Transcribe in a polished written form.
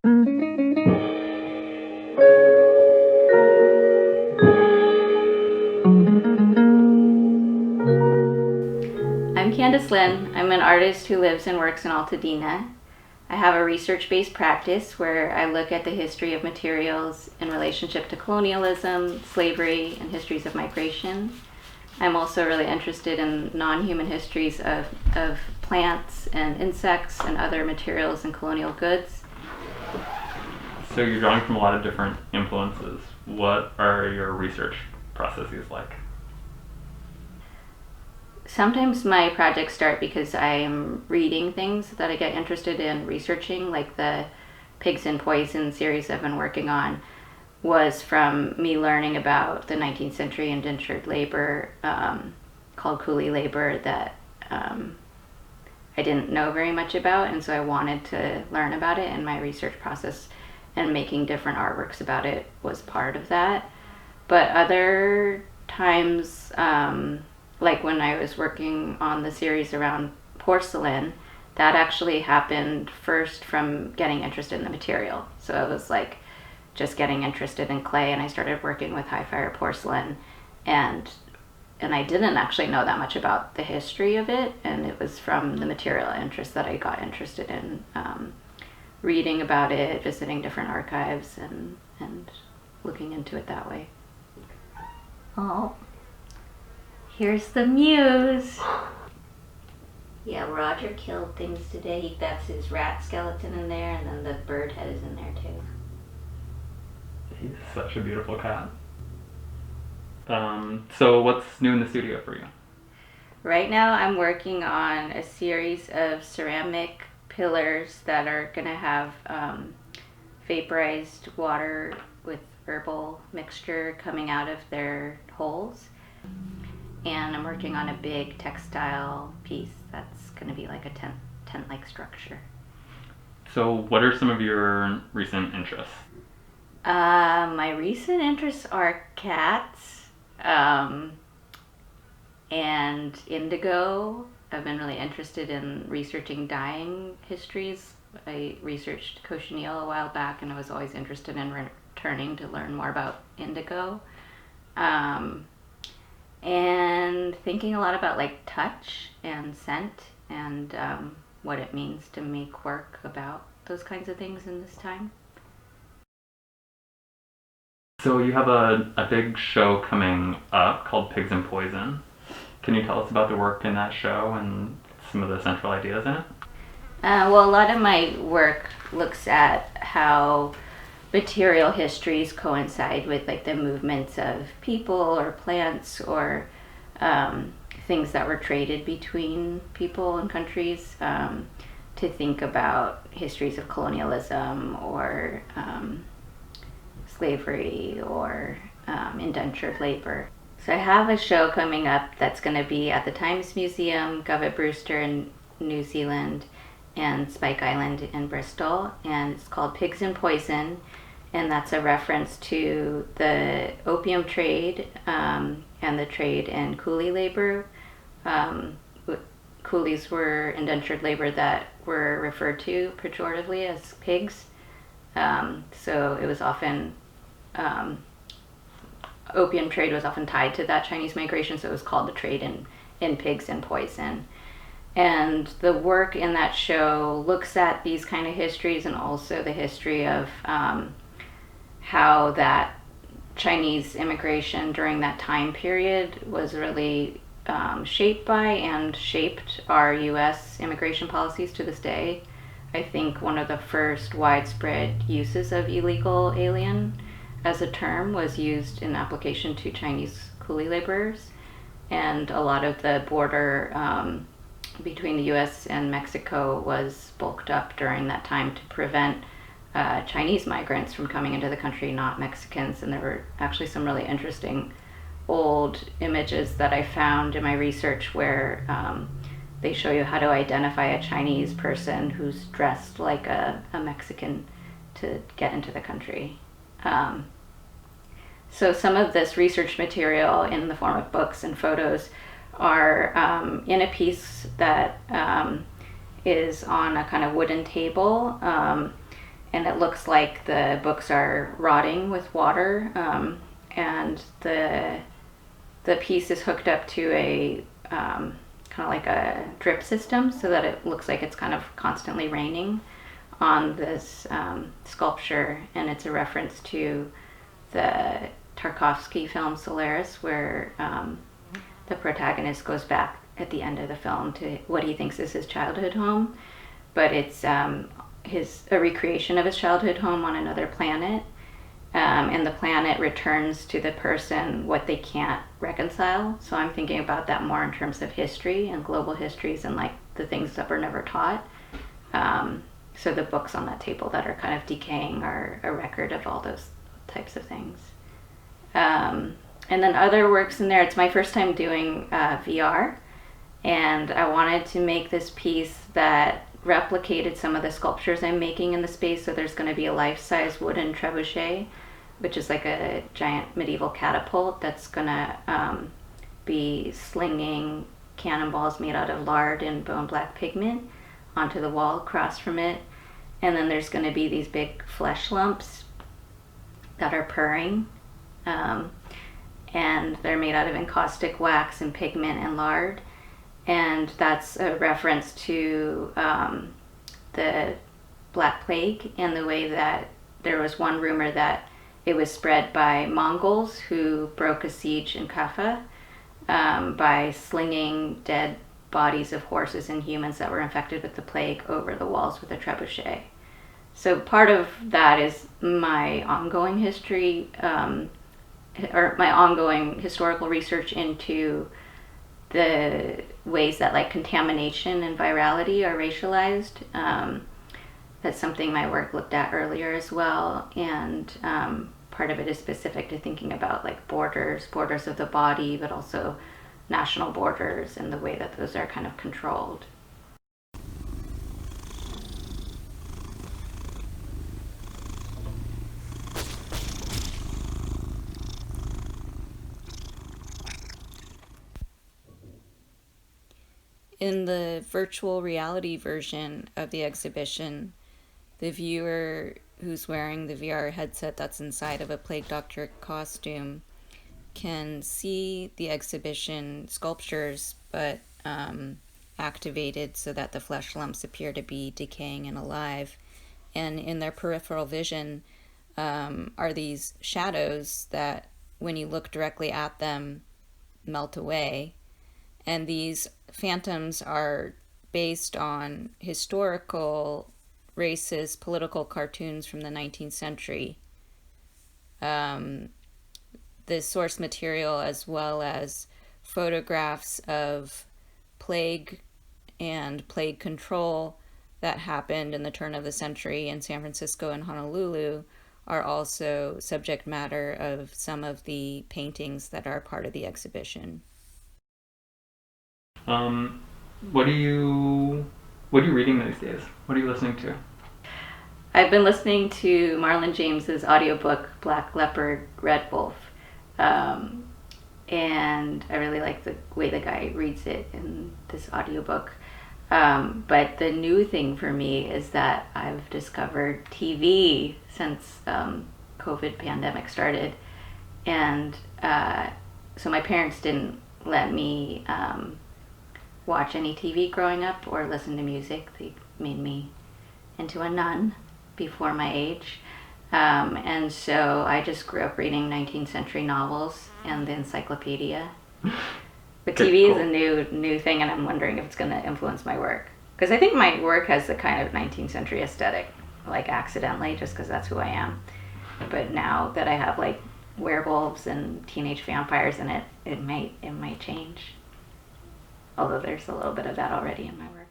I'm Candice Lin. I'm an artist who lives and works in Altadena. I have a research-based practice where I look at the history of materials in relationship to colonialism, slavery, and histories of migration. I'm also really interested in non-human histories of plants and insects and other materials and colonial goods. So you're drawing from a lot of different influences. What are your research processes like? Sometimes my projects start because I'm reading things that I get interested in researching, like the Pigs and Poison series I've been working on was from me learning about the 19th century indentured labor called coolie labor that I didn't know very much about, and so I wanted to learn about it, and my research process and making different artworks about it was part of that. But other times, like when I was working on the series around porcelain, that actually happened first from getting interested in the material. So it was like just getting interested in clay, and I started working with high fire porcelain, and I didn't actually know that much about the history of it, and it was from the material interest that I got interested in reading about it, visiting different archives, and looking into it that way. Oh, here's the muse. Yeah, Roger killed things today. That's his rat skeleton in there, and then the bird head is in there too. He's such a beautiful cat. So what's new in the studio for you? Right now I'm working on a series of ceramic pillars that are going to have vaporized water with herbal mixture coming out of their holes. And I'm working on a big textile piece that's going to be like a tent-like structure. So what are some of your recent interests? My recent interests are cats and indigo. I've been really interested in researching dyeing histories. I researched cochineal a while back, and I was always interested in returning to learn more about indigo. And thinking a lot about like touch and scent and what it means to make work about those kinds of things in this time. So you have a big show coming up called Pigs and Poison. Can you tell us about the work in that show and some of the central ideas in it? Well, a lot of my work looks at how material histories coincide with like the movements of people or plants or things that were traded between people and countries, to think about histories of colonialism or slavery or indentured labor. So I have a show coming up that's going to be at the Times Museum, Govett-Brewster in New Zealand, and Spike Island in Bristol, and it's called Pigs and Poison, and that's a reference to the opium trade and the trade in coolie labor. Coolies were indentured labor that were referred to pejoratively as pigs. So it was often, opium trade was often tied to that Chinese migration, so it was called the trade in pigs and poison. And the work in that show looks at these kind of histories and also the history of how that Chinese immigration during that time period was really shaped by and shaped our U.S. immigration policies to this day. I think one of the first widespread uses of illegal alien as a term was used in application to Chinese coolie laborers, and a lot of the border between the U.S. and Mexico was bulked up during that time to prevent Chinese migrants from coming into the country, not Mexicans. And there were actually some really interesting old images that I found in my research where they show you how to identify a Chinese person who's dressed like a Mexican to get into the country. So some of this research material in the form of books and photos are in a piece that is on a kind of wooden table, and it looks like the books are rotting with water, and the piece is hooked up to a kind of like a drip system so that it looks like it's kind of constantly raining on this sculpture, and it's a reference to the Tarkovsky film Solaris, where the protagonist goes back at the end of the film to what he thinks is his childhood home, but it's a recreation of his childhood home on another planet, and the planet returns to the person what they can't reconcile. So I'm thinking about that more in terms of history and global histories and like the things that were never taught. So the books on that table that are kind of decaying are a record of all those types of things. And then other works in there, it's my first time doing VR, and I wanted to make this piece that replicated some of the sculptures I'm making in the space. So there's going to be a life-size wooden trebuchet, which is like a giant medieval catapult that's going to be slinging cannonballs made out of lard and bone black pigment onto the wall across from it. And then there's going to be these big flesh lumps that are purring, and they're made out of encaustic wax and pigment and lard. And that's a reference to the Black Plague and the way that there was one rumor that it was spread by Mongols who broke a siege in Kaffa by slinging dead bodies of horses and humans that were infected with the plague over the walls with a trebuchet. So part of that is my ongoing history, or my ongoing historical research into the ways that like contamination and virality are racialized. That's something my work looked at earlier as well, and part of it is specific to thinking about like borders of the body, but also national borders and the way that those are kind of controlled. In the virtual reality version of the exhibition, the viewer who's wearing the VR headset that's inside of a plague doctor costume can see the exhibition sculptures, but activated so that the flesh lumps appear to be decaying and alive. And in their peripheral vision are these shadows that, when you look directly at them, melt away. And these phantoms are based on historical, racist, political cartoons from the 19th century. The source material, as well as photographs of plague and plague control that happened in the turn of the century in San Francisco and Honolulu, are also subject matter of some of the paintings that are part of the exhibition. What are you reading these days? What are you listening to? I've been listening to Marlon James's audiobook Black Leopard, Red Wolf, and I really like the way the guy reads it in this audiobook. But the new thing for me is that I've discovered TV since COVID pandemic started, and so my parents didn't let me watch any TV growing up or listen to music. They made me into a nun before my age. And so I just grew up reading 19th century novels and the encyclopedia. But TV is a new thing, and I'm wondering if it's going to influence my work. Because I think my work has a kind of 19th century aesthetic, like accidentally, just because that's who I am. But now that I have like werewolves and teenage vampires in it, it might change. Although there's a little bit of that already in my work.